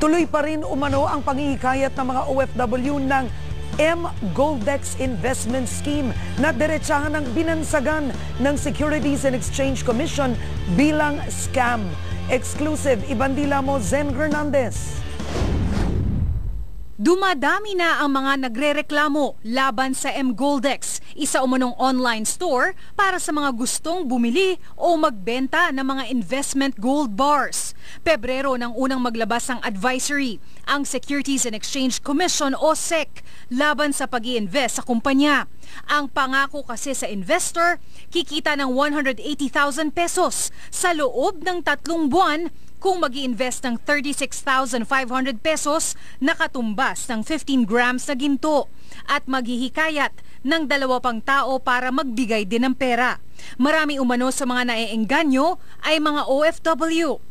Tuloy pa rin umano ang pangihikayat ng mga OFW ng M-Goldex Investment Scheme na diretsahan ng binansagan ng Securities and Exchange Commission bilang scam. Exclusive, Ibandila mo, Zen Hernandez. Dumadami na ang mga nagrereklamo laban sa M-Goldex, isa umanong online store para sa mga gustong bumili o magbenta ng mga investment gold bars. Pebrero nang unang maglabas ang advisory, ang Securities and Exchange Commission o SEC, laban sa pag-i-invest sa kumpanya. Ang pangako kasi sa investor, kikita ng 180,000 pesos sa loob ng 3 buwan kung mag-i-invest ng 36,500 pesos na katumbas ng 15 grams na ginto at maghihikayat ng 2 pang tao para magbigay din ng pera. Marami umano sa mga naeengganyo ay mga OFW.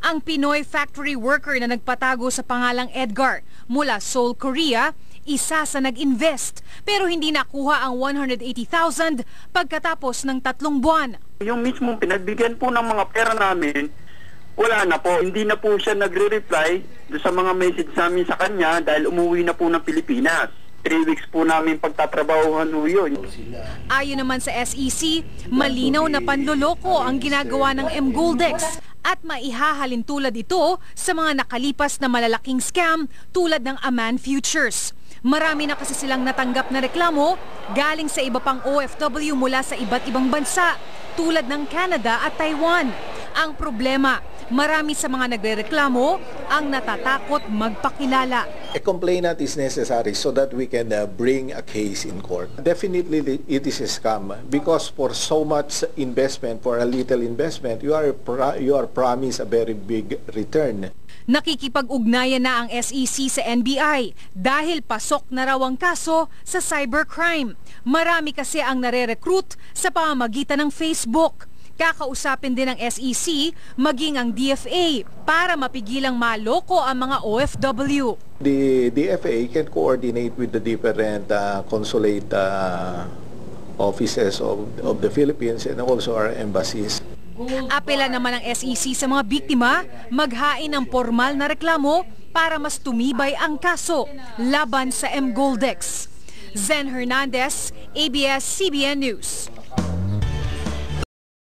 Ang Pinoy factory worker na nagpatago sa pangalang Edgar mula Seoul, Korea, isa sa nag-invest pero hindi nakuha ang 180,000 pagkatapos ng 3 buwan. Yung mismong pinagbigyan po ng mga pera namin, wala na po, hindi na po siya nagre-reply sa mga message namin sa kanya dahil umuwi na po ng Pilipinas. 3 weeks po namin pagtatrabahuhan po yun. Ayon naman sa SEC, malinaw na panloloko ang ginagawa ng M-Goldex at maihahalin tulad ito sa mga nakalipas na malalaking scam tulad ng Aman Futures. Marami na kasi silang natanggap na reklamo galing sa iba pang OFW mula sa iba't ibang bansa tulad ng Canada at Taiwan. Ang problema, marami sa mga nagrereklamo ang natatakot magpakilala. A complainant is necessary so that we can bring a case in court. Definitely it is a scam because for so much investment, for a little investment, you are promised a very big return. Nakikipag-ugnayan na ang SEC sa NBI dahil pasok na raw ang kaso sa cybercrime. Marami kasi ang nare-recruit sa pamamagitan ng Facebook. Kakausapin din ng SEC maging ang DFA para mapigilang maloko ang mga OFW. The DFA can coordinate with the different consulate offices of the Philippines and also our embassies. Apela naman ng SEC sa mga biktima maghain ng formal na reklamo para mas tumibay ang kaso laban sa M-Goldex. Zen Hernandez, ABS-CBN News.